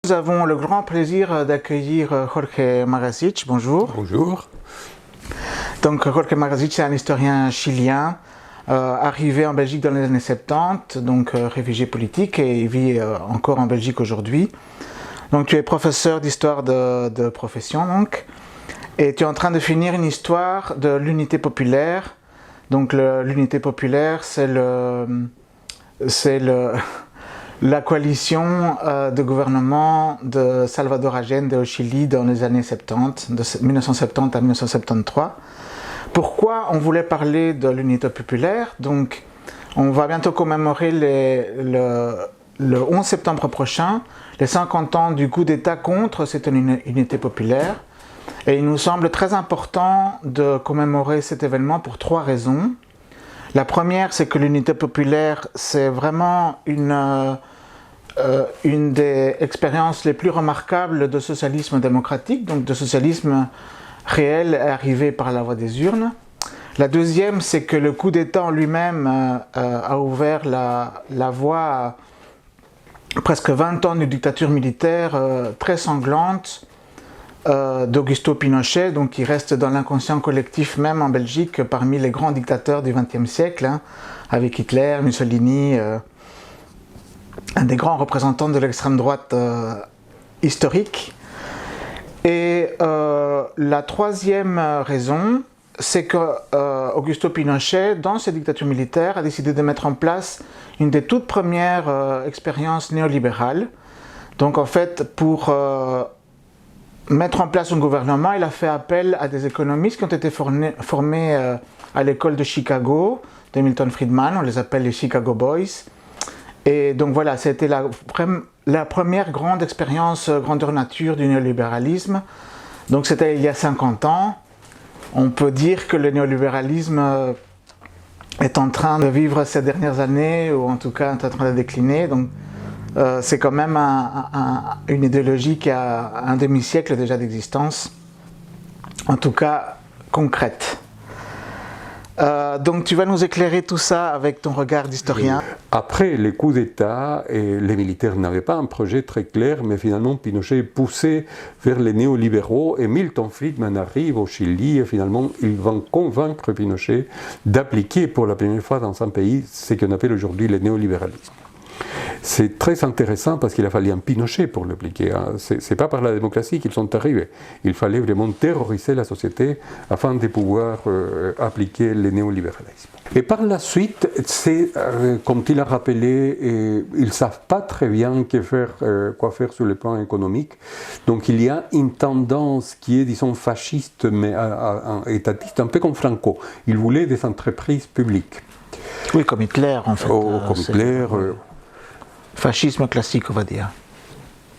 Nous avons le grand plaisir d'accueillir Jorge Marasic. Bonjour. Bonjour. Donc Jorge Marasic, c'est un historien chilien, arrivé en Belgique dans les années 70, donc réfugié politique, et il vit encore en Belgique aujourd'hui. Donc tu es professeur d'histoire de profession, donc, et tu es en train de finir une histoire de l'unité populaire. Donc l'unité populaire, c'est la coalition de gouvernement de Salvador Allende au Chili dans les années 70, de 1970 à 1973. Pourquoi on voulait parler de l'unité populaire? Donc, on va bientôt commémorer le 11 septembre prochain, les 50 ans du coup d'État contre cette unité populaire. Et il nous semble très important de commémorer cet événement pour trois raisons. La première, c'est que l'unité populaire, c'est vraiment une des expériences les plus remarquables de socialisme démocratique, donc de socialisme réel arrivé par la voie des urnes. La deuxième, c'est que le coup d'État en lui-même a ouvert la voie à presque 20 ans de dictature militaire très sanglante d'Augusto Pinochet, donc qui reste dans l'inconscient collectif même en Belgique parmi les grands dictateurs du XXe siècle, hein, avec Hitler, Mussolini, un des grands représentants de l'extrême droite historique. Et la troisième raison, c'est que Augusto Pinochet, dans cette dictature militaire, a décidé de mettre en place une des toutes premières expériences néolibérales. Donc en fait, pour mettre en place un gouvernement, il a fait appel à des économistes qui ont été formés à l'école de Chicago, de Milton Friedman, on les appelle les Chicago Boys. Et donc voilà, c'était la première grande expérience grandeur nature du néolibéralisme. Donc c'était il y a 50 ans. On peut dire que le néolibéralisme est en train de vivre ces dernières années, ou en tout cas est en train de décliner. Donc c'est quand même une idéologie qui a un demi-siècle déjà d'existence, en tout cas concrète. Donc tu vas nous éclairer tout ça avec ton regard d'historien. Après les coups d'État, les militaires n'avaient pas un projet très clair, mais finalement Pinochet est poussé vers les néolibéraux et Milton Friedman arrive au Chili et finalement ils vont convaincre Pinochet d'appliquer pour la première fois dans son pays ce qu'on appelle aujourd'hui le néolibéralisme. C'est très intéressant parce qu'il a fallu un Pinochet pour l'appliquer. Hein. C'est pas par la démocratie qu'ils sont arrivés. Il fallait vraiment terroriser la société afin de pouvoir appliquer le néolibéralisme. Et par la suite, comme il a rappelé, ils ne savent pas très bien quoi faire sur le plan économique. Donc il y a une tendance qui est, disons, fasciste, mais étatiste, un peu comme Franco. Il voulait des entreprises publiques. Oui, comme Hitler en fait. Comme Hitler. Fascisme classique, on va dire.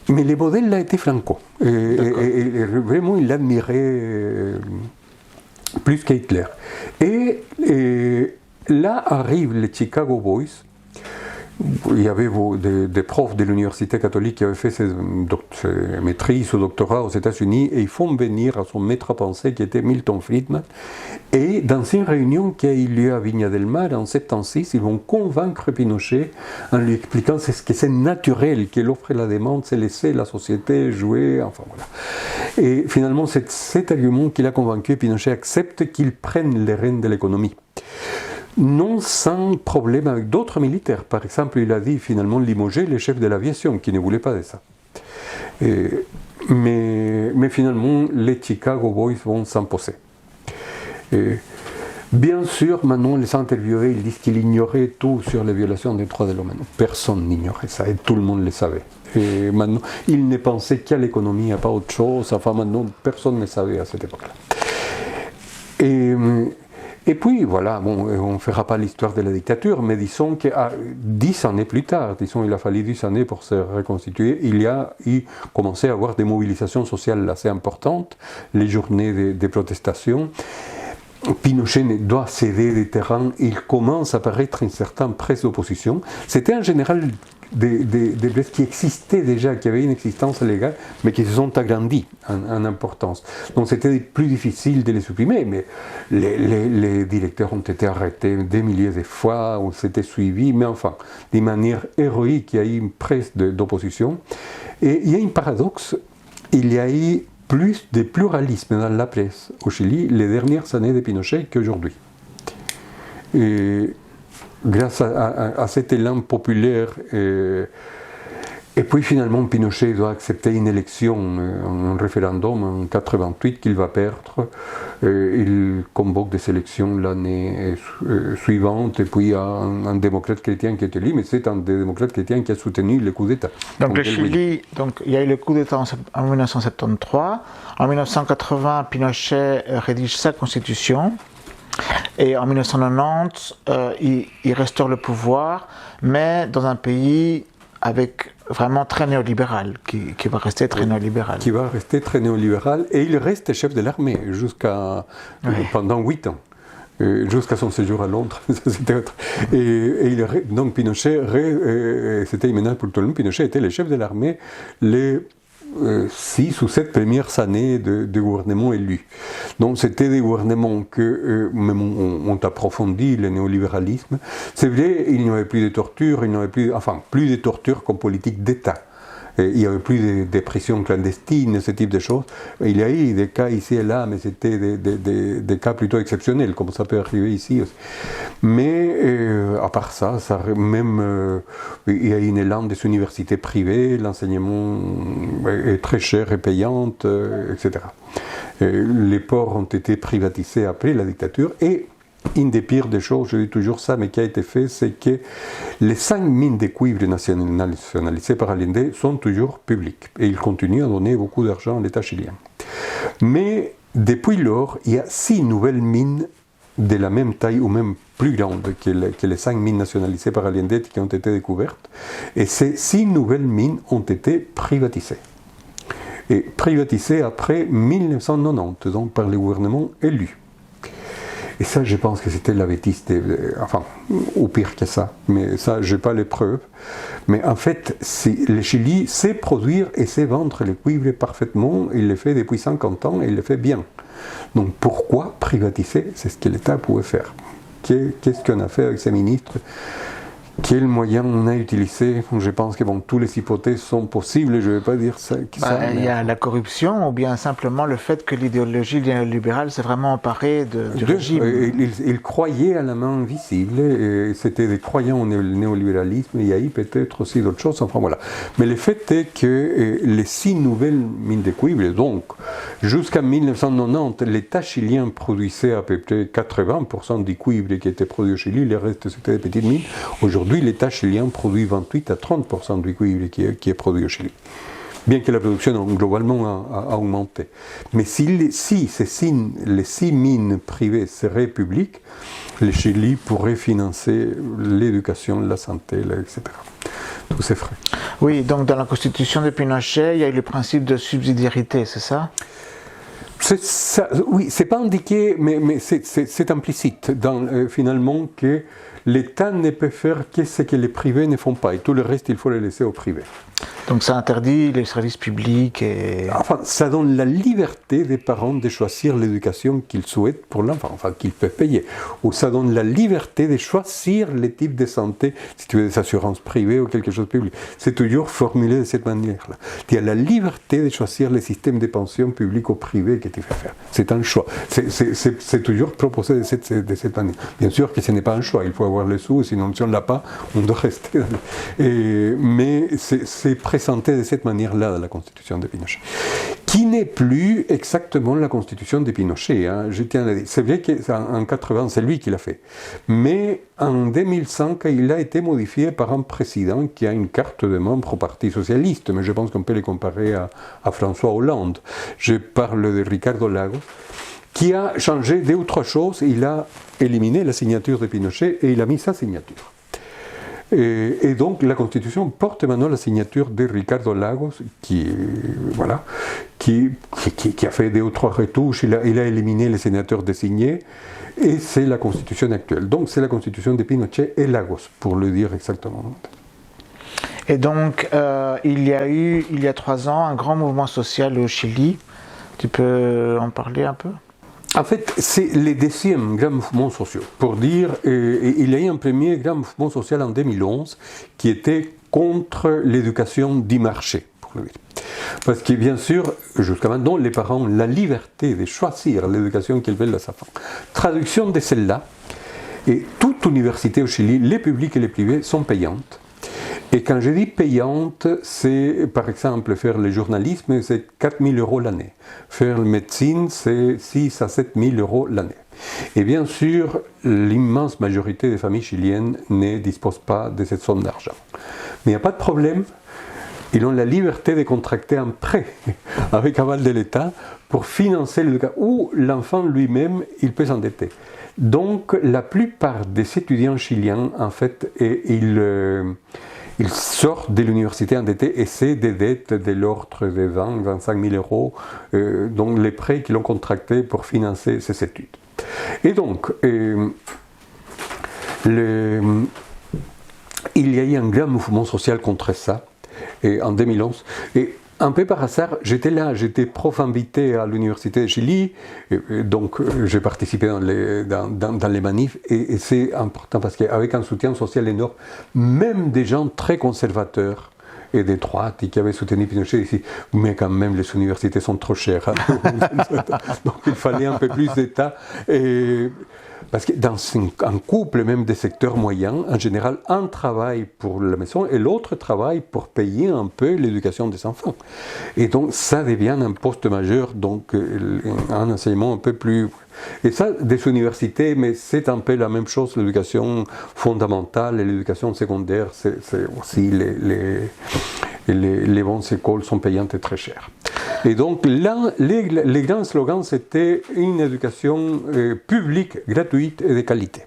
Mais le modèle a été Franco. Et vraiment, il l'admirait plus qu'Hitler. Et là arrivent les Chicago Boys. Il y avait des profs de l'université catholique qui avaient fait ses maîtrises ou doctorats aux États-Unis et ils font venir à son maître à penser qui était Milton Friedman. Et dans une réunion qui a eu lieu à Viña del Mar en 1976, ils vont convaincre Pinochet en lui expliquant que c'est naturel, que l'offre et la demande, c'est laisser la société jouer, enfin voilà. Et finalement, c'est cet argument qui l'a convaincu. Pinochet accepte qu'il prenne les rênes de l'économie. Non sans problème avec d'autres militaires. Par exemple, il a dit finalement limoger les chefs de l'aviation qui ne voulaient pas de ça. Mais finalement, les Chicago Boys vont s'imposer. Bien sûr, maintenant, les interviewés, ils disent qu'il ignorait tout sur les violations des droits de l'homme. Personne n'ignorait ça et tout le monde le savait. Et maintenant, il ne pensait qu'à l'économie, à pas autre chose. Enfin, maintenant, personne ne savait à cette époque-là. Et puis voilà, bon, on ne fera pas l'histoire de la dictature, mais disons que 10 années plus tard, il a fallu 10 années pour se reconstituer, il a commencé à avoir des mobilisations sociales assez importantes, les journées de protestation. Pinochet doit céder des terrains, il commence à apparaître une certaine presse d'opposition. C'était en général des blesses qui existaient déjà, qui avaient une existence légale, mais qui se sont agrandis en importance. Donc c'était plus difficile de les supprimer, mais les directeurs ont été arrêtés des milliers de fois, on s'était suivis, mais enfin, de manière héroïque, il y a eu une presse d'opposition. Et il y a un paradoxe, il y a eu plus de pluralisme dans la presse au Chili les dernières années de Pinochet qu'aujourd'hui. Et grâce à cet élan populaire, et puis finalement Pinochet doit accepter une élection, un référendum en 88 qu'il va perdre. Il convoque des élections l'année suivante, et puis un démocrate chrétien qui est élu, mais c'est un des démocrates chrétiens qui a soutenu le coup d'État. Donc le Chili, donc, il y a eu le coup d'État en 1973. En 1980, Pinochet rédige sa constitution. Et en 1990, il restaure le pouvoir, mais dans un pays avec vraiment très néolibéral, qui va rester très néolibéral. Qui va rester très néolibéral, et il reste chef de l'armée pendant 8 ans. Jusqu'à son séjour à Londres, c'était autre. Donc Pinochet, c'était immédiat pour tout le monde, Pinochet était le chef de l'armée les 6 ou 7 premières années de gouvernement élu. Donc c'était des gouvernements que ont approfondi le néolibéralisme. C'est vrai, il n'y avait plus de torture, plus de torture comme politique d'État. Il n'y avait plus de prisons clandestines, ce type de choses. Il y a eu des cas ici et là, mais c'était des cas plutôt exceptionnels, comme ça peut arriver ici aussi. Mais à part ça, il y a une élan des universités privées, l'enseignement est très cher et payant, etc. Les ports ont été privatisés après la dictature, et une des pires des choses, je dis toujours ça, mais qui a été fait, c'est que les 5 mines de cuivre nationalisées par Allende sont toujours publiques. Et ils continuent à donner beaucoup d'argent à l'État chilien. Mais depuis lors, il y a 6 nouvelles mines de la même taille ou même plus grandes que les 5 mines nationalisées par Allende qui ont été découvertes. Et ces 6 nouvelles mines ont été privatisées. Et privatisées après 1990, donc par les gouvernements élus. Et ça, je pense que c'était la bêtise, ou pire que ça, mais ça, je n'ai pas les preuves. Mais en fait, le Chili sait produire et sait vendre le cuivre parfaitement, il le fait depuis 50 ans et il le fait bien. Donc pourquoi privatiser? C'est ce que l'État pouvait faire. Qu'est-ce qu'on a fait avec ces ministres? Quels moyens on a utilisés? Je pense que toutes les hypothèses sont possibles, je ne vais pas dire ça. Il y a la corruption, ou bien simplement le fait que l'idéologie néolibérale s'est vraiment emparée du régime. Ils croyaient à la main invisible, et c'était des croyants au néolibéralisme, il y a eu peut-être aussi d'autres choses, enfin voilà. Mais le fait est que les 6 nouvelles mines de cuivre, donc jusqu'à 1990, l'État chilien produisait à peu près 80% du cuivre qui était produit au Chili, le reste c'était des petites mines. Aujourd'hui, l'État chilien produit 28 à 30% du cuivre qui est produit au Chili. Bien que la production globalement a augmenté. Mais si les 6 mines privées seraient publiques, le Chili pourrait financer l'éducation, la santé, etc. Tous ces frais. Oui, donc dans la constitution de Pinochet, il y a eu le principe de subsidiarité, c'est ça? Oui, c'est pas indiqué, mais c'est implicite finalement que l'État ne peut faire que ce que les privés ne font pas, et tout le reste, il faut le laisser aux privés. Donc ça interdit les services publics et... Enfin, ça donne la liberté des parents de choisir l'éducation qu'ils souhaitent pour l'enfant, qu'ils peuvent payer. Ou ça donne la liberté de choisir les types de santé, si tu veux des assurances privées ou quelque chose de public. C'est toujours formulé de cette manière-là. Tu as la liberté de choisir les systèmes de pension publics ou privés que tu veux faire. C'est un choix. C'est toujours proposé de cette manière. Bien sûr que ce n'est pas un choix, il faut avoir les sous, sinon si on ne l'a pas, on doit rester. Mais c'est présenté de cette manière-là dans la constitution de Pinochet, qui n'est plus exactement la constitution de Pinochet. Je tiens à le dire. C'est vrai qu'en 80, c'est lui qui l'a fait. Mais en 2005, il a été modifié par un président qui a une carte de membre au Parti socialiste, mais je pense qu'on peut le comparer à François Hollande. Je parle de Ricardo Lagos, qui a changé 2 ou 3 choses. Il a éliminé la signature de Pinochet et il a mis sa signature. Et donc la Constitution porte maintenant la signature de Ricardo Lagos, qui a fait 2 ou 3 retouches, il a éliminé les sénateurs désignés, et c'est la Constitution actuelle. Donc c'est la Constitution de Pinochet et Lagos, pour le dire exactement. Et donc il y a eu, il y a 3 ans, un grand mouvement social au Chili. Tu peux en parler un peu ? En fait, c'est le 2e grand mouvement social. Pour dire, il y a eu un premier grand mouvement social en 2011 qui était contre l'éducation du marché, pour oui. Parce que bien sûr, jusqu'à maintenant, les parents ont la liberté de choisir l'éducation qu'ils veulent à sa enfant. Traduction de celle-là, et toute université au Chili, les publiques et les privées, sont payantes. Et quand je dis payante, c'est par exemple faire le journalisme, c'est 4 000 € l'année. Faire la médecine, c'est 6 à 7 000 € l'année. Et bien sûr, l'immense majorité des familles chiliennes ne disposent pas de cette somme d'argent. Mais il n'y a pas de problème, ils ont la liberté de contracter un prêt avec aval de l'État pour financer l'éducation, ou l'enfant lui-même, il peut s'endetter. Donc la plupart des étudiants chiliens, en fait, ils sortent de l'université endettés et c'est des dettes de l'ordre de 20 25 000 €, donc les prêts qu'ils ont contractés pour financer ces études. Et donc, il y a eu un grand mouvement social contre ça en 2011. Et un peu par hasard, j'étais là, j'étais prof invité à l'Université de Chili, donc j'ai participé dans les manifs, et c'est important parce qu'avec un soutien social énorme, même des gens très conservateurs et des droites qui avaient soutenu Pinochet disaient « mais quand même les universités sont trop chères ». Donc il fallait un peu plus d'État. Parce que dans un couple, même des secteurs moyens, en général, un travaille pour la maison et l'autre travaille pour payer un peu l'éducation des enfants. Et donc, ça devient un poste majeur, donc un enseignement un peu plus... Et ça, des universités, mais c'est un peu la même chose, l'éducation fondamentale et l'éducation secondaire, c'est aussi les bonnes écoles sont payantes et très chères. Et donc là, les grands slogans, c'était une éducation publique, gratuite et de qualité.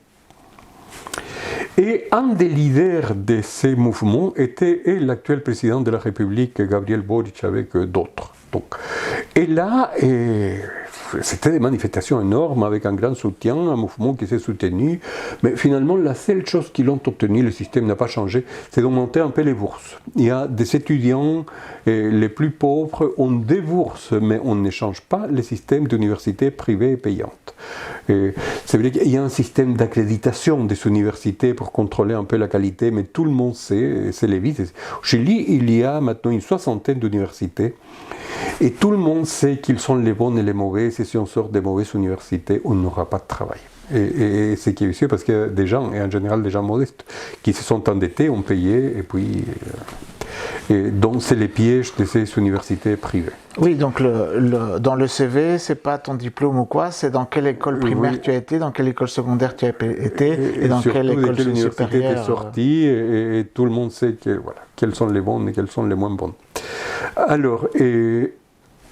Et un des leaders de ces mouvements était l'actuel président de la République, Gabriel Boric, avec d'autres. Et là, c'était des manifestations énormes avec un grand soutien, un mouvement qui s'est soutenu. Mais finalement, la seule chose qu'ils ont obtenu, le système n'a pas changé, c'est d'augmenter un peu les bourses. Il y a des étudiants les plus pauvres, on des bourses, mais on ne change pas le système d'universités privées payantes. C'est vrai qu'il y a un système d'accréditation des universités pour contrôler un peu la qualité, mais tout le monde sait, c'est l'évite. Au Chili, il y a maintenant une 60aine d'universités. Et tout le monde sait qu'ils sont les bons et les mauvais, et si on sort des mauvaises universités, on n'aura pas de travail. Et c'est qui est vicieux parce qu'il y a des gens, et en général des gens modestes, qui se sont endettés, ont payé, et puis... Et donc c'est les pièges de ces universités privées. Oui, donc dans le CV, c'est pas ton diplôme ou quoi, c'est dans quelle école primaire tu as été, dans quelle école secondaire tu as été, et dans quelle école supérieure tu es sorti, et tout le monde sait quelles sont les bonnes et quelles sont les moins bonnes. Alors,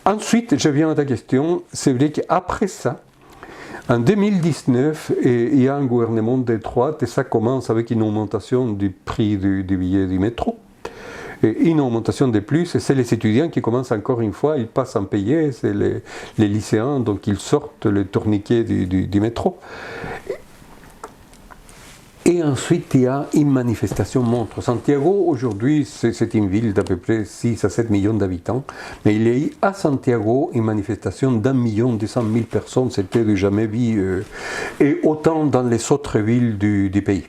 ensuite, je viens à ta question, c'est vrai qu'après ça, en 2019, il y a un gouvernement de droite et ça commence avec une augmentation du prix du billet du métro. Et une augmentation de plus, et c'est les étudiants qui commencent encore une fois, ils passent en payer, c'est les lycéens, donc ils sortent le tourniquet du métro. Et ensuite, il y a une manifestation monstre. Santiago, aujourd'hui, c'est une ville d'à peu près 6 à 7 millions d'habitants. Mais il y a eu à Santiago une manifestation d'1,2 million personnes. C'était du jamais vu. Et autant dans les autres villes du pays.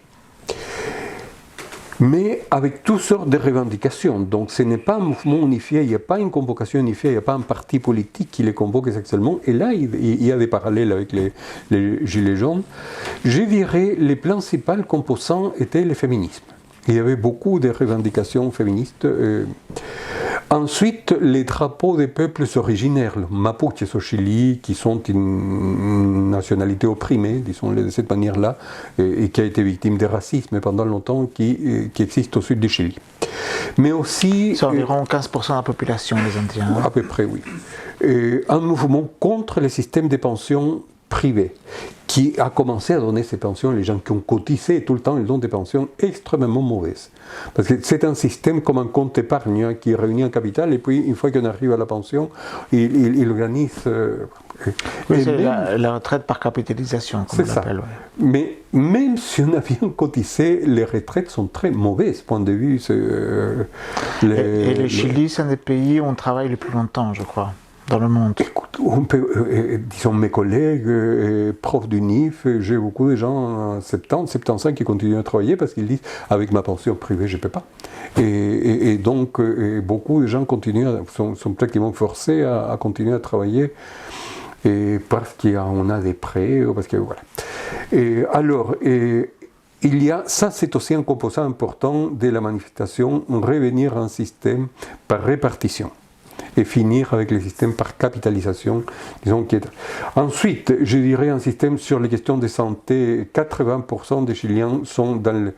Mais avec toutes sortes de revendications. Donc ce n'est pas un mouvement unifié, il n'y a pas une convocation unifiée, il n'y a pas un parti politique qui les convoque exactement. Et là, il y a des parallèles avec les Gilets jaunes. Je dirais les principaux composants étaient le féminisme. Il y avait beaucoup de revendications féministes. Ensuite, les drapeaux des peuples originaires, les Mapuches au Chili, qui sont une nationalité opprimée, disons-le de cette manière-là, et qui a été victime de racisme pendant longtemps, qui existe au sud du Chili. Mais aussi... C'est environ 15% de la population, les Indiens. À peu près, oui. Un mouvement contre le système de pensions privées, qui a commencé à donner ces pensions, les gens qui ont cotisé tout le temps, ils ont des pensions extrêmement mauvaises. Parce que c'est un système comme un compte épargne qui réunit un capital et puis une fois qu'on arrive à la pension, il organise... Oui, c'est la retraite par capitalisation, comme on l'appelle. Ouais. Mais même si on a bien cotisé, les retraites sont très mauvaises, point de vue. Et le Chili, c'est un des pays où on travaille le plus longtemps, je crois. dans le monde? Écoute, disons mes collègues, profs d'UNIF, j'ai beaucoup de gens en 70, 75 qui continuent à travailler parce qu'ils disent avec ma pension privée je ne peux pas. Et donc beaucoup de gens sont pratiquement forcés à continuer à travailler parce qu'on a des prêts, parce que voilà. Ça c'est aussi un composant important de la manifestation, revenir à un système par répartition et finir avec les systèmes par capitalisation, disons. Ensuite, je dirais un système sur les questions de santé. 80% des Chiliens sont dans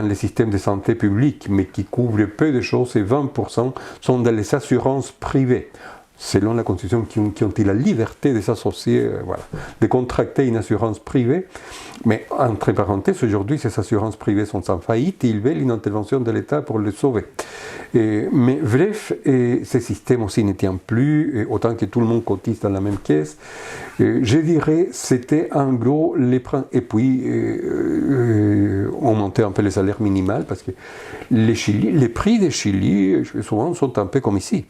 les systèmes de santé publics, mais qui couvrent peu de choses, et 20% sont dans les assurances privées. Selon la Constitution, qui ont la liberté de s'associer, de contracter une assurance privée. Mais entre parenthèses, aujourd'hui, ces assurances privées sont en faillite et ils veulent une intervention de l'État pour les sauver. Mais bref, ces systèmes aussi ne tiennent plus, autant que tout le monde cotise dans la même caisse. Je dirais, c'était en gros et puis, on montait un peu les salaires minimaux, parce que les prix des Chili, souvent, sont un peu comme ici.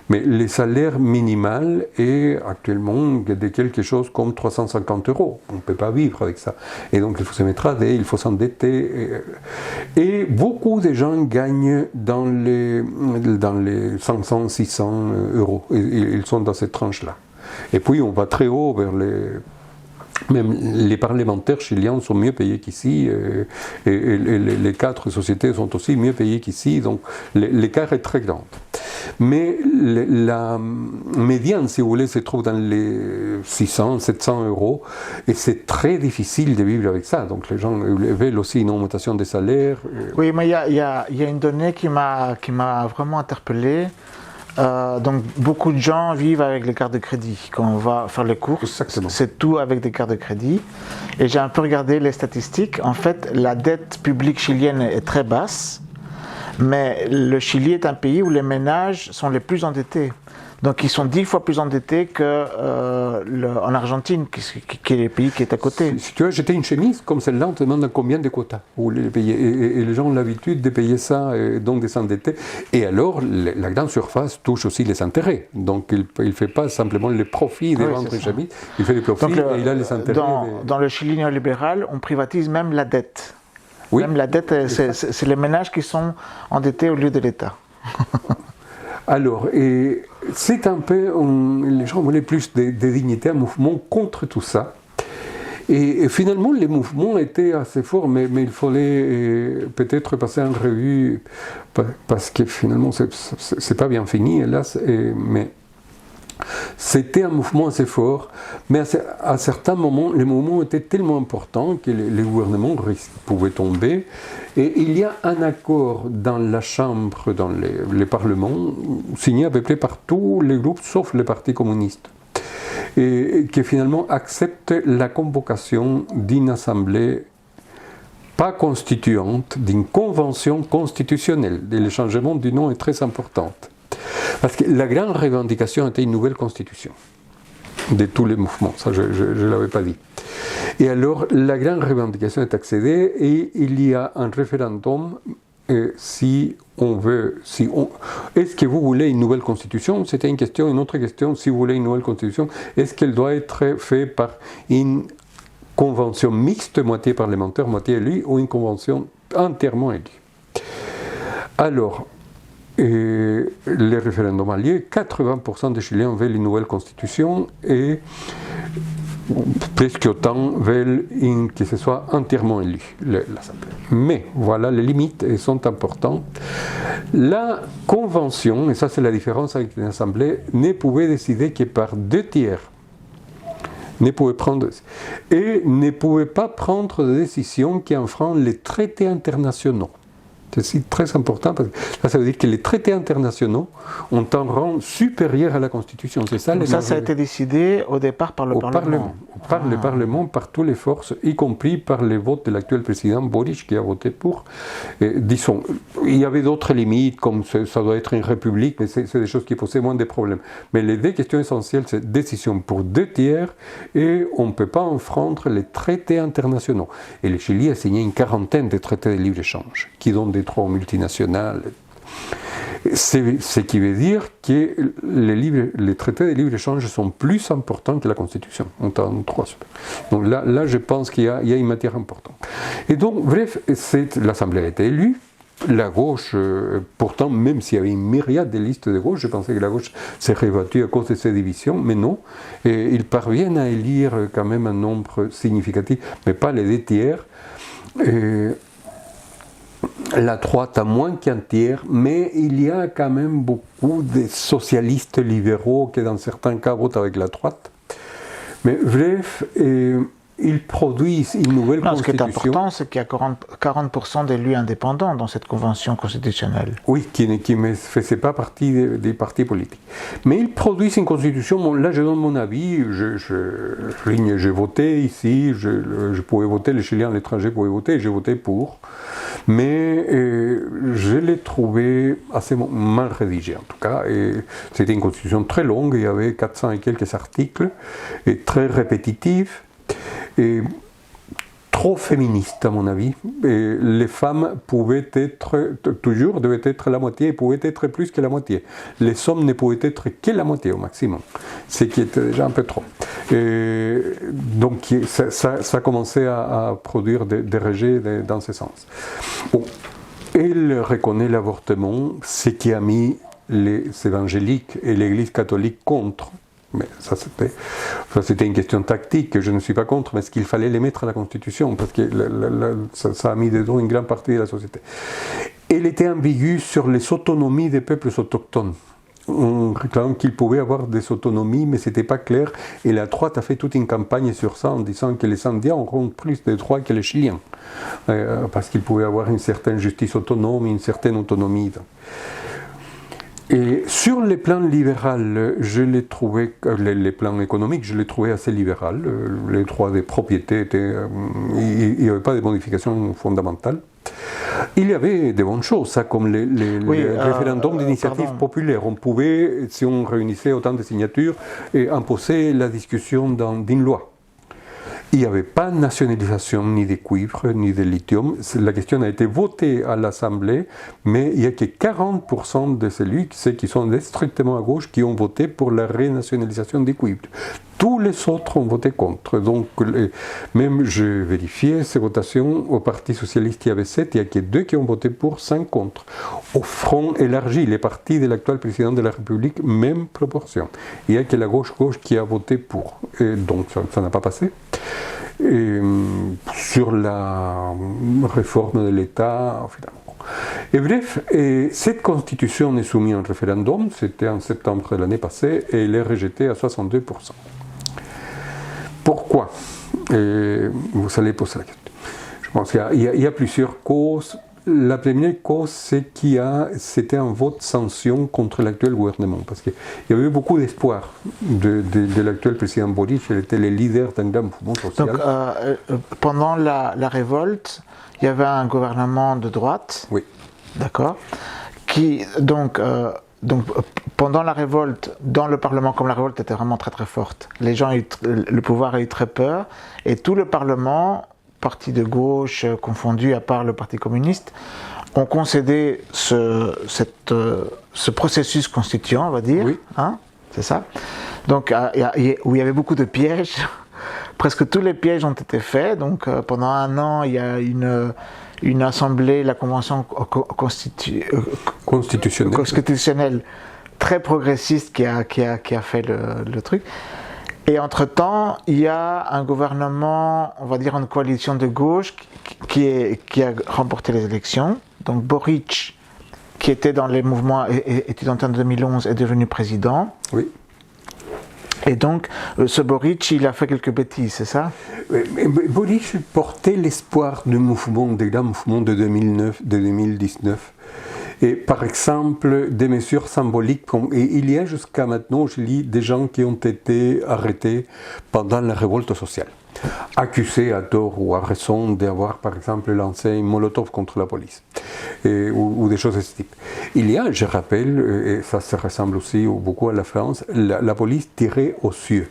Mais le salaire minimal est actuellement de quelque chose comme 350 €. On ne peut pas vivre avec ça. Et donc il faut se mettre à des, il faut s'endetter. Et beaucoup de gens gagnent dans les 500, 600 €. Ils sont dans cette tranche-là. Et puis on va très haut vers même les parlementaires chiliens sont mieux payés qu'ici, et les cadres sociétés sont aussi mieux payés qu'ici, donc l'écart est très grand. Mais la médiane, si vous voulez, se trouve dans les 600, 700 €, et c'est très difficile de vivre avec ça. Donc les gens veulent aussi une augmentation des salaires. Oui, mais il y a une donnée qui m'a vraiment interpellé. Donc beaucoup de gens vivent avec les cartes de crédit. Quand on va faire les courses, exactement, c'est tout avec des cartes de crédit. Et j'ai un peu regardé les statistiques. En fait, la dette publique chilienne est très basse, mais le Chili est un pays où les ménages sont les plus endettés. Donc ils sont 10 fois plus endettés qu'en Argentine, qui est le pays qui est à côté. Si tu veux jeter une chemise comme celle-là, on te demande combien de quotas vous voulez les payer. Et les gens ont l'habitude de payer ça, et donc de s'endetter. Et alors, la grande surface touche aussi les intérêts. Donc il ne fait pas simplement les profits de vendre une chemise, il fait les profits et il a les intérêts. Dans le Chili néolibéral, on privatise même la dette. Oui. Même la dette, c'est les ménages qui sont endettés au lieu de l'État. Alors, et c'est un peu, les gens voulaient plus de dignité, un mouvement contre tout ça. Et finalement, les mouvements étaient assez forts, mais il fallait peut-être passer en revue, parce que finalement, c'est pas bien fini, hélas, mais c'était un mouvement assez fort, mais à certains moments, les mouvements étaient tellement importants que les gouvernements pouvaient tomber. Et il y a un accord dans la Chambre, dans les parlements, signé à peu près par tous les groupes, sauf le Parti communiste, et qui finalement accepte la convocation d'une assemblée pas constituante, d'une convention constitutionnelle. Et le changement du nom est très important. Parce que la grande revendication était une nouvelle constitution de tous les mouvements, ça je ne l'avais pas dit. Et alors la grande revendication est accédée et il y a un référendum si on veut, est-ce que vous voulez une nouvelle constitution? C'était une question, une autre question, si vous voulez une nouvelle constitution, est-ce qu'elle doit être faite par une convention mixte, moitié parlementaire, moitié élue, ou une convention entièrement élue? Alors, les référendums ont lieu, 80% des Chiliens veulent une nouvelle constitution et presque autant veulent que ce soit entièrement élu, l'Assemblée. Mais voilà, les limites sont importantes. La convention, et ça c'est la différence avec l'Assemblée, ne pouvait décider que par 2 tiers. Ne pouvait pas prendre de décisions qui enfreignent les traités internationaux. C'est très important parce que ça veut dire que les traités internationaux ont un rang supérieur à la Constitution. C'est ça. Ça a été décidé au départ par le Parlement. Par le Parlement, par toutes les forces, y compris par les votes de l'actuel président Boric qui a voté pour. Disons, il y avait d'autres limites, comme ça doit être une république, mais c'est des choses qui posaient moins de problèmes. Mais les 2 questions essentielles, c'est décision pour 2 tiers et on ne peut pas enfreindre les traités internationaux. Et le Chili a signé une 40aine de traités de libre-échange qui donnent des droits aux multinationales. Ce qui veut dire que les traités de libre-échange sont plus importants que la Constitution. On a trois. Donc là, je pense qu'il y a une matière importante. Et donc, bref, l'Assemblée a été élue. La gauche, pourtant, même s'il y avait une myriade de listes de gauche, je pensais que la gauche serait battue à cause de ces divisions, mais non. Et ils parviennent à élire quand même un nombre significatif, mais pas les 2 tiers. La droite a moins qu'un tiers, mais il y a quand même beaucoup de socialistes libéraux qui, dans certains cas, votent avec la droite. Mais bref, ils produisent une nouvelle constitution. Ce qui est important, c'est qu'il y a 40% d'élus indépendants dans cette convention constitutionnelle. Oui, qui ne faisaient pas partie des partis politiques. Mais ils produisent une constitution, bon, là je donne mon avis, j'ai voté ici, je pouvais voter, les Chiliens à l'étranger pouvaient voter, j'ai voté pour. Mais je l'ai trouvé assez mal rédigé en tout cas. C'était une constitution très longue, il y avait 400 et quelques articles, et très répétitive. Et trop féministe à mon avis. Et les femmes pouvaient être, toujours devaient être la moitié, et pouvaient être plus que la moitié. Les hommes ne pouvaient être que la moitié au maximum, ce qui était déjà un peu trop. Et donc ça commençait à produire des rejets dans ce sens. Bon. Elle reconnaît l'avortement, ce qui a mis les évangéliques et l'Église catholique contre. Mais ça c'était une question tactique, je ne suis pas contre, mais est-ce qu'il fallait les mettre à la Constitution, parce que ça a mis dedans une grande partie de la société. Elle était ambiguë sur les autonomies des peuples autochtones. On réclame qu'il pouvait avoir des autonomies, mais ce n'était pas clair, et la droite a fait toute une campagne sur ça en disant que les Indiens auront plus de droits que les Chiliens, parce qu'ils pouvaient avoir une certaine justice autonome, une certaine autonomie. Et sur le plan libéral, je l'ai trouvé, les plans économiques, je l'ai trouvé assez libéral. Les droits des propriétés étaient, il n'y avait pas de modifications fondamentales. Il y avait de bonnes choses, ça, comme les référendums d'initiative populaire. On pouvait, si on réunissait autant de signatures, imposer la discussion d'une loi. Il n'y avait pas de nationalisation ni de cuivre ni de lithium. La question a été votée à l'Assemblée, mais il n'y a que 40% de ceux qui sont strictement à gauche qui ont voté pour la renationalisation des cuivres. Tous les autres ont voté contre. Donc, même j'ai vérifié ces votations, au Parti socialiste il y avait 7, il n'y a que 2 qui ont voté pour, 5 contre. Au front élargi, les partis de l'actuel président de la République, même proportion. Il n'y a que la gauche qui a voté pour. Et donc ça n'a pas passé. Et, sur la réforme de l'État, finalement. Et bref, cette constitution est soumise à un référendum, c'était en septembre de l'année passée, et elle est rejetée à 62%. Pourquoi? Vous allez poser la question. Je pense qu'il y a plusieurs causes. La première cause, c'est c'était un vote sanction contre l'actuel gouvernement, parce qu'il y avait beaucoup d'espoir de l'actuel président Boric. Il était le leader d'un grand mouvement social. Donc, pendant la révolte, il y avait un gouvernement de droite, oui. D'accord, qui donc pendant la révolte, dans le Parlement, comme la révolte était vraiment très très forte, le pouvoir a eu très peur, et tout le Parlement, partis de gauche confondus, à part le Parti communiste, ont concédé ce processus constituant, on va dire, oui. Hein, c'est ça. Donc, où il y avait beaucoup de pièges, presque tous les pièges ont été faits. Donc, pendant un an, il y a une assemblée, la convention constitutionnelle très progressiste qui a fait le truc. Et entre-temps, il y a un gouvernement, on va dire une coalition de gauche qui a remporté les élections. Donc Boric, qui était dans les mouvements étudiantins de 2011, est devenu président. Oui. Et donc, ce Boric, il a fait quelques bêtises, c'est ça? Boric portait l'espoir du mouvement, des grands mouvements de 2019. Et par exemple, des mesures symboliques, et il y a jusqu'à maintenant, je lis, des gens qui ont été arrêtés pendant la révolte sociale. accusés à tort ou à raison d'avoir par exemple lancé un molotov contre la police ou des choses de ce type. Il y a, je rappelle, et ça se ressemble aussi beaucoup à la France, la police tirait aux cieux.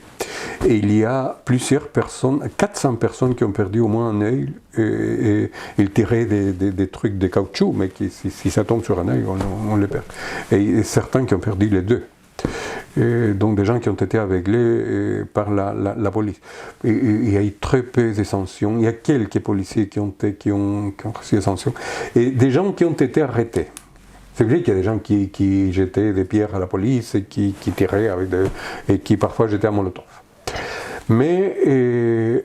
Et il y a plusieurs personnes, 400 personnes qui ont perdu au moins un œil et ils tiraient des trucs de caoutchouc, mais si ça tombe sur un œil, on les perd. Et certains qui ont perdu les deux. Et donc des gens qui ont été aveuglés par la police. Et il y a eu très peu de sanctions. Il y a quelques policiers qui ont reçu des sanctions. Et des gens qui ont été arrêtés. C'est vrai qu'il y a des gens qui jetaient des pierres à la police et qui tiraient et qui parfois jetaient un molotov. Mais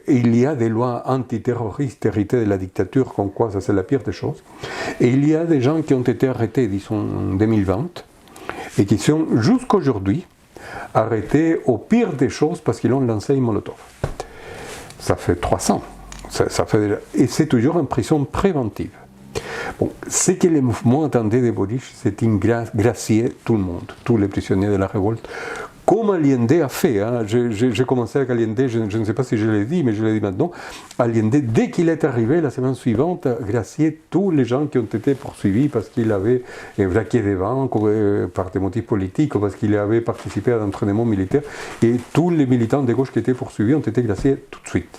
il y a des lois antiterroristes héritées de la dictature, comme quoi ça c'est la pire des choses. Et il y a des gens qui ont été arrêtés, disons, en 2020, et qui sont jusqu'aujourd'hui arrêtés au pire des choses parce qu'ils ont lancé un molotov. Ça fait 300. Et c'est toujours en prison préventive. Bon, ce que le mouvement attendait de Boric, c'est gracier tout le monde, tous les prisonniers de la révolte, comme Allende a fait. Hein. J'ai commencé avec Allende, je ne sais pas si je l'ai dit, mais je l'ai dit maintenant. Allende, dès qu'il est arrivé la semaine suivante, a gracié tous les gens qui ont été poursuivis parce qu'il avait braqué des banques par des motifs politiques ou parce qu'il avait participé à l'entraînement militaire. Et tous les militants de gauche qui étaient poursuivis ont été graciés tout de suite.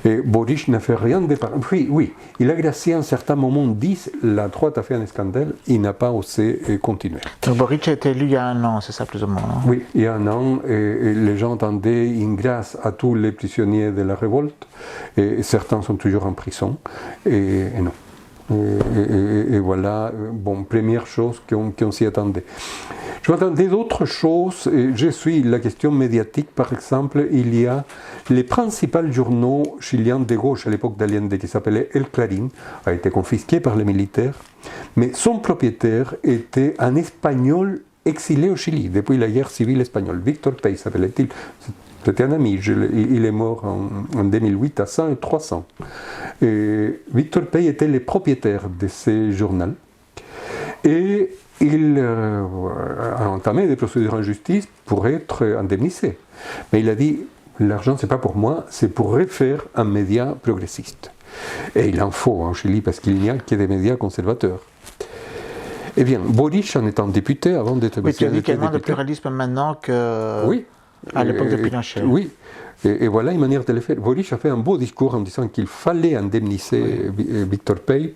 Et Boric n'a fait rien de pareil. Oui, il a gracié à un certain moment 10, la droite a fait un scandale, il n'a pas osé continuer. Donc Boric a été élu il y a un an, c'est ça plus ou moins, non? Oui, il y a un an, et les gens attendaient une grâce à tous les prisonniers de la révolte, et certains sont toujours en prison, et non. Et voilà, bon, première chose qu'on s'y attendait. Je m'attendais d'autres choses. Je suis la question médiatique, par exemple, il y a les principaux journaux chiliens de gauche à l'époque d'Allende qui s'appelait El Clarín, a été confisqué par les militaires, mais son propriétaire était un Espagnol exilé au Chili depuis la guerre civile espagnole. Víctor Pey s'appelait-il. C'était un ami, il est mort en 2008 à 100 et 300. Et Víctor Pey était le propriétaire de ce journal. Et il a entamé des procédures en justice pour être indemnisé. Mais il a dit, l'argent c'est pas pour moi, c'est pour refaire un média progressiste. Et il en faut en Chili parce qu'il n'y a que des médias conservateurs. Eh bien, Boric en étant député, avant d'être député... Oui, tu as dit qu'il y a moins de pluralisme maintenant que... Oui. À l'époque de Pinochet. Oui, et voilà une manière de le faire. Boric a fait un beau discours en disant qu'il fallait indemniser Víctor Pey,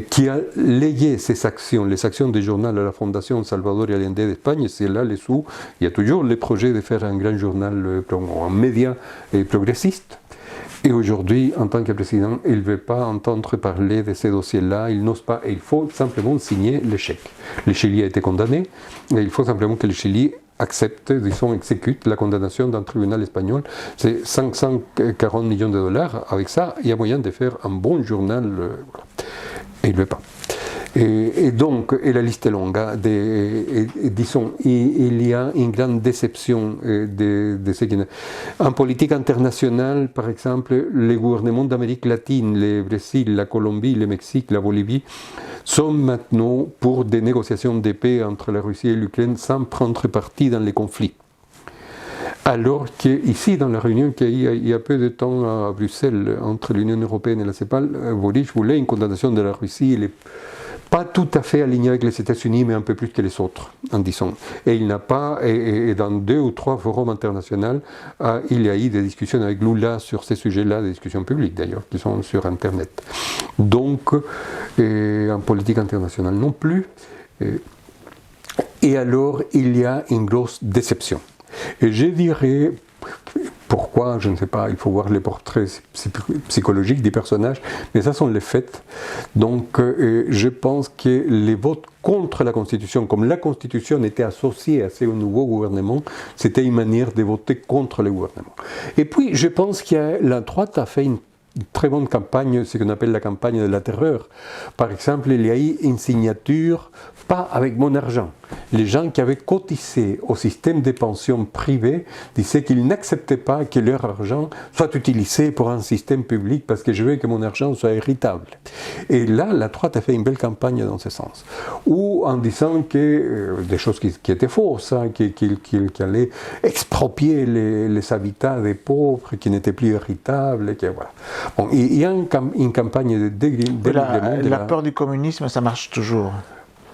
qui a légué ses actions, les actions du journal à la Fondation Salvador Allende d'Espagne. C'est là les sous. Il y a toujours le projet de faire un grand journal, un média progressiste. Et aujourd'hui, en tant que président, il ne veut pas entendre parler de ces dossiers-là, il n'ose pas, et il faut simplement signer le chèque. Le Chili a été condamné, et il faut simplement que le Chili accepte, disons, exécute la condamnation d'un tribunal espagnol. C'est 540 millions de dollars. Avec ça, il y a moyen de faire un bon journal. Et il ne veut pas. Et donc, et la liste est longue. Hein, disons, il y a une grande déception de ce qui... En politique internationale, par exemple, les gouvernements d'Amérique latine, le Brésil, la Colombie, le Mexique, la Bolivie, sont maintenant pour des négociations de paix entre la Russie et l'Ukraine sans prendre parti dans les conflits. Alors qu'ici, dans la réunion qu'il y a eu il y a peu de temps à Bruxelles, entre l'Union européenne et la CEPAL, Boric voulait une condamnation de la Russie. Il n'est pas tout à fait aligné avec les États-Unis, mais un peu plus que les autres, en disant. Et il n'a pas, et dans 2 ou 3 forums internationaux, il y a eu des discussions avec Lula sur ces sujets-là, des discussions publiques d'ailleurs, qui sont sur Internet. Donc, en politique internationale non plus. Et alors, il y a une grosse déception. Et je dirais, pourquoi, je ne sais pas, il faut voir les portraits psychologiques des personnages, mais ça sont les faits. Donc je pense que les votes contre la Constitution, comme la Constitution était associée à ce nouveau gouvernement, c'était une manière de voter contre le gouvernement. Et puis je pense que la droite a fait une très bonne campagne, ce qu'on appelle la campagne de la terreur. Par exemple, il y a eu une signature, pas avec mon argent. Les gens qui avaient cotisé au système de pension privé disaient qu'ils n'acceptaient pas que leur argent soit utilisé pour un système public parce que je veux que mon argent soit héritable. Et là, la droite a fait une belle campagne dans ce sens. Ou en disant que des choses qui étaient fausses, hein, qu'il allait exproprier les habitats des pauvres qui n'étaient plus héritables. Voilà. Bon, il y a une campagne de dénigrement. La peur du communisme, ça marche toujours.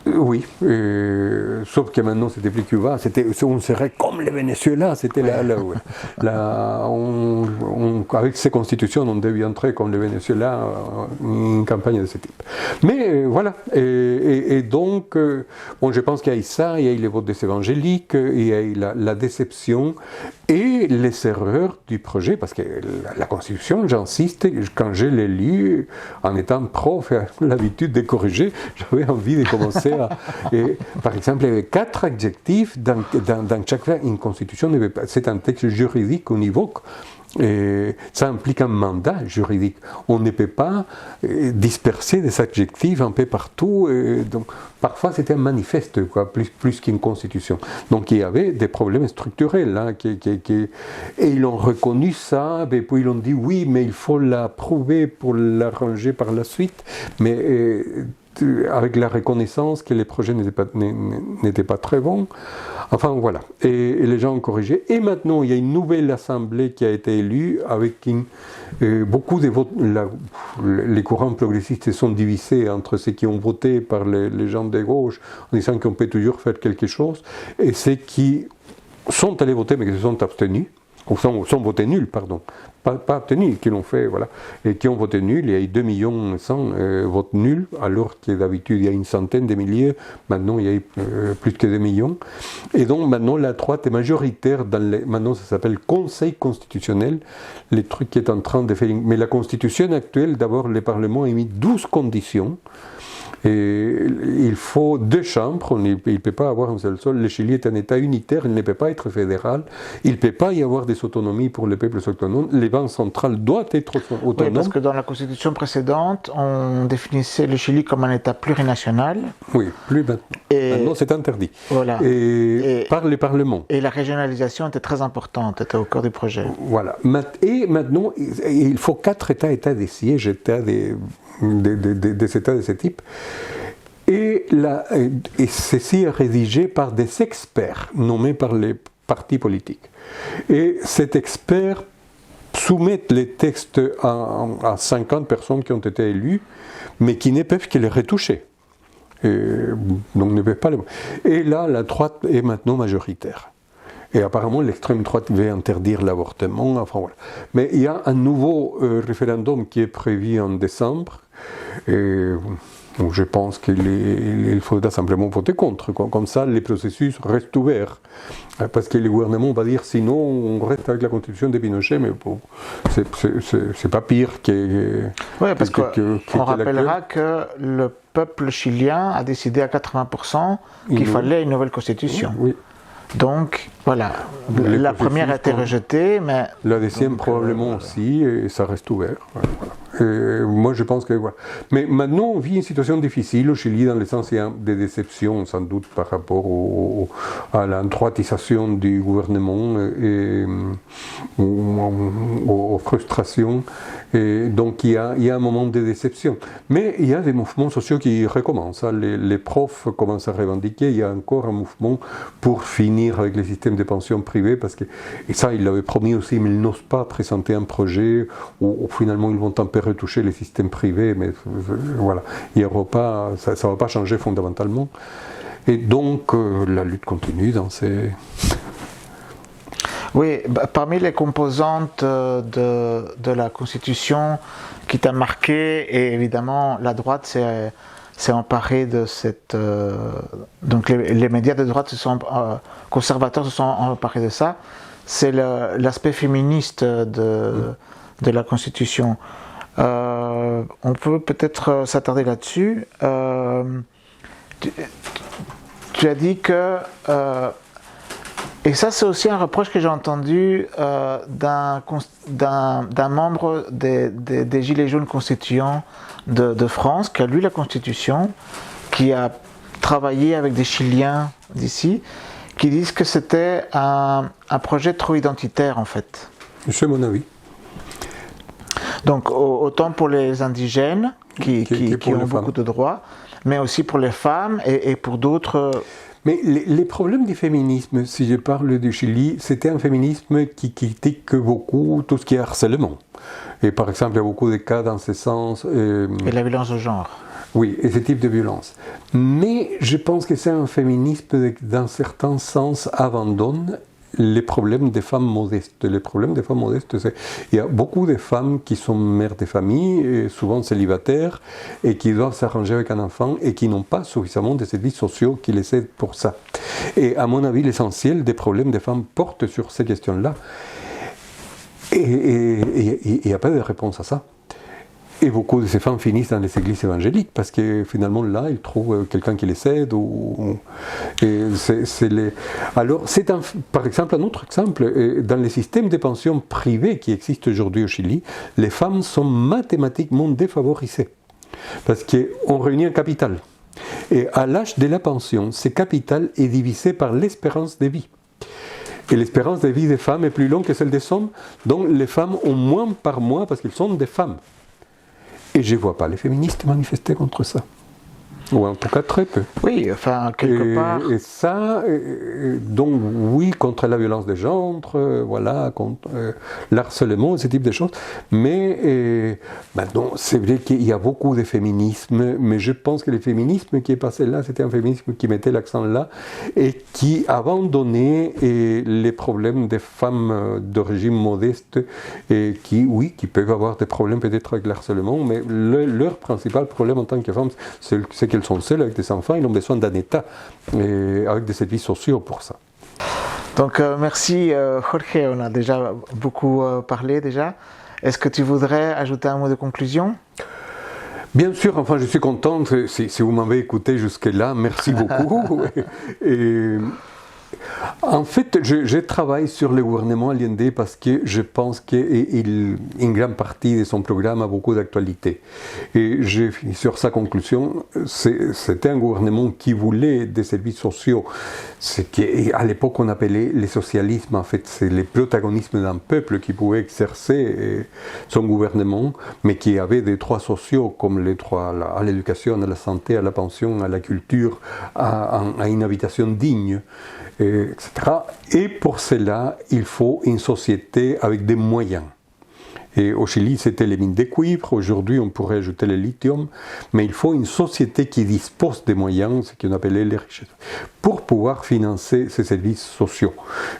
Oui, sauf que maintenant c'était plus Cuba, on serait comme le Venezuela, c'était avec ces constitutions on deviendrait comme le Venezuela, une campagne de ce type. Mais voilà, et donc, bon, je pense qu'il y a eu ça, il y a eu les votes des évangéliques, il y a eu la déception et les erreurs du projet, parce que la constitution, j'insiste, quand je l'ai lu, en étant prof et l'habitude de corriger, j'avais envie de commencer et, par exemple, il y avait 4 adjectifs dans chaque fois. Une constitution, c'est un texte juridique qu'on évoque. Et ça implique un mandat juridique. On ne peut pas disperser des adjectifs un peu partout. Donc, parfois, c'était un manifeste, quoi, plus qu'une constitution. Donc, il y avait des problèmes structurels. Hein, et ils ont reconnu ça, et puis ils ont dit oui, mais il faut l'approuver pour l'arranger par la suite. Mais avec la reconnaissance que les projets n'étaient pas très bons. Enfin voilà, et les gens ont corrigé. Et maintenant, il y a une nouvelle assemblée qui a été élue avec beaucoup de votes. Les courants progressistes se sont divisés entre ceux qui ont voté par les gens de gauche en disant qu'on peut toujours faire quelque chose, et ceux qui sont allés voter mais qui se sont abstenus, ou sont votés nuls, pardon. Pas obtenus, qui l'ont fait, voilà, et qui ont voté nul. Il y a eu 2,1 millions votes nuls, alors que d'habitude il y a une centaine de milliers, maintenant il y a eu plus que 2 millions. Et donc maintenant la droite est majoritaire, maintenant ça s'appelle Conseil constitutionnel, les trucs qui est en train de faire. Mais la constitution actuelle, d'abord le Parlement a mis 12 conditions. Et il faut 2 chambres, il ne peut pas avoir un seul sol. Le Chili est un État unitaire, il ne peut pas être fédéral, il ne peut pas y avoir des autonomies pour les peuples autonomes. Les banques centrales doivent être autonomes. Oui, parce que dans la constitution précédente, on définissait le Chili comme un État plurinational. Oui, plus maintenant. Maintenant, c'est interdit. Voilà. Et par les parlements. Et la régionalisation était très importante, était au cœur du projet. Voilà. Et maintenant, il faut 4 États des sièges, États des États de ce type. Et ceci est rédigé par des experts nommés par les partis politiques. Et cet expert soumet les textes à 50 personnes qui ont été élues, mais qui ne peuvent que les retoucher. Donc ne peuvent pas les... Et là, la droite est maintenant majoritaire. Et apparemment, l'extrême droite veut interdire l'avortement. Enfin, voilà. Mais il y a un nouveau référendum qui est prévu en décembre. Et donc je pense qu'il faudra simplement voter contre. Comme ça, les processus restent ouverts. Parce que le gouvernement va dire sinon, on reste avec la constitution de Pinochet, mais bon, c'est pas pire que. Oui, parce qu'on rappellera que le peuple chilien a décidé à 80% qu'il fallait une nouvelle constitution. Oui. Donc, voilà, la première a été rejetée, mais... La deuxième probablement aussi, et ça reste ouvert. Voilà. Moi, je pense que... Voilà. Mais maintenant, on vit une situation difficile au Chili, dans le sens il y a des déceptions, sans doute, par rapport à la droitisation du gouvernement et aux frustrations. Et donc, il y a un moment de déception. Mais il y a des mouvements sociaux qui recommencent. Hein. Les profs commencent à revendiquer. Il y a encore un mouvement pour finir avec les systèmes de pension privés, parce que, et ça, ils l'avaient promis aussi, mais ils n'osent pas présenter un projet où finalement ils vont un peu retoucher les systèmes privés, mais voilà, il y aura pas, ça ne va pas changer fondamentalement. Et donc, la lutte continue dans ces... Oui, parmi les composantes de la Constitution qui t'a marqué, et évidemment la droite s'est emparée de cette... donc les médias de droite conservateurs se sont emparés de ça, c'est l'aspect féministe de la Constitution. On peut peut-être s'attarder là-dessus. Tu as dit que Et ça, c'est aussi un reproche que j'ai entendu d'un membre des Gilets jaunes constituants de France, qui a lu la Constitution, qui a travaillé avec des Chiliens d'ici, qui disent que c'était un projet trop identitaire, en fait. C'est mon avis. Donc, autant pour les indigènes, qui ont beaucoup de droits, mais aussi pour les femmes et pour d'autres... Mais les problèmes du féminisme, si je parle du Chili, c'était un féminisme qui critique beaucoup tout ce qui est harcèlement. Et par exemple, il y a beaucoup de cas dans ce sens... Et la violence de genre. Oui, et ce type de violence. Mais je pense que c'est un féminisme qui, dans certains sens, abandonne les problèmes des femmes modestes. Les problèmes des femmes modestes, c'est il y a beaucoup de femmes qui sont mères de famille, souvent célibataires, et qui doivent s'arranger avec un enfant et qui n'ont pas suffisamment de services sociaux qui les aident pour ça. Et à mon avis, l'essentiel des problèmes des femmes porte sur ces questions-là. Et il n'y a pas de réponse à ça. Et beaucoup de ces femmes finissent dans les églises évangéliques parce que finalement là, ils trouvent quelqu'un qui les aide. Alors, c'est par exemple un autre exemple. Dans les systèmes de pension privés qui existent aujourd'hui au Chili, les femmes sont mathématiquement défavorisées parce qu'on réunit un capital. Et à l'âge de la pension, ce capital est divisé par l'espérance de vie. Et l'espérance de vie des femmes est plus longue que celle des hommes, donc les femmes ont moins par mois parce qu'elles sont des femmes. Et je ne vois pas les féministes manifester contre ça. Ou en tout cas très peu. Oui, enfin, quelque part. Et ça, donc oui, contre la violence des genres, voilà, contre l'harcèlement, ce type de choses. Mais maintenant, c'est vrai qu'il y a beaucoup de féminisme, mais je pense que le féminisme qui est passé là, c'était un féminisme qui mettait l'accent là et qui abandonnait les problèmes des femmes d'origine modeste et qui peuvent avoir des problèmes peut-être avec l'harcèlement, mais leur principal problème en tant que femme, c'est qu'elles sont seules avec des enfants, ils ont besoin d'un État avec des services sociaux pour ça. Donc merci Jorge, on a déjà beaucoup parlé déjà. Est-ce que tu voudrais ajouter un mot de conclusion ? Bien sûr, enfin je suis contente, si vous m'avez écouté jusque-là, merci beaucoup. En fait, je travaille sur le gouvernement Allende parce que je pense qu'une grande partie de son programme a beaucoup d'actualité. Et j'ai fini sur sa conclusion. C'était un gouvernement qui voulait des services sociaux, ce qu'à l'époque on appelait le socialisme. En fait, c'est le protagonisme d'un peuple qui pouvait exercer son gouvernement, mais qui avait des droits sociaux comme les droits à l'éducation, à la santé, à la pension, à la culture, à une habitation digne. Etc. Et pour cela, il faut une société avec des moyens. Et au Chili, c'était les mines de cuivre. Aujourd'hui, on pourrait ajouter le lithium. Mais il faut une société qui dispose des moyens, ce qu'on appelait les richesses, pour pouvoir financer ces services sociaux.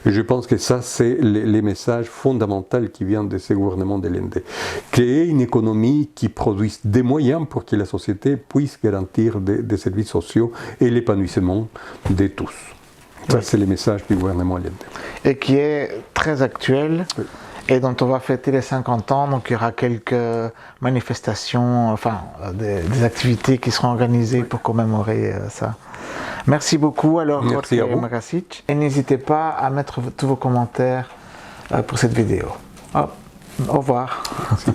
Et je pense que ça, c'est les messages fondamentaux qui viennent de ce gouvernement de l'Inde. Créer une économie qui produise des moyens pour que la société puisse garantir des services sociaux et l'épanouissement de tous. Ça, c'est le message du gouvernement Allende. Et qui est très actuel, oui. Et dont on va fêter les 50 ans, donc il y aura quelques manifestations, enfin des activités qui seront organisées pour commémorer ça. Merci beaucoup alors Jorge Magasic. Et n'hésitez pas à mettre tous vos commentaires pour cette vidéo. Au revoir. Merci.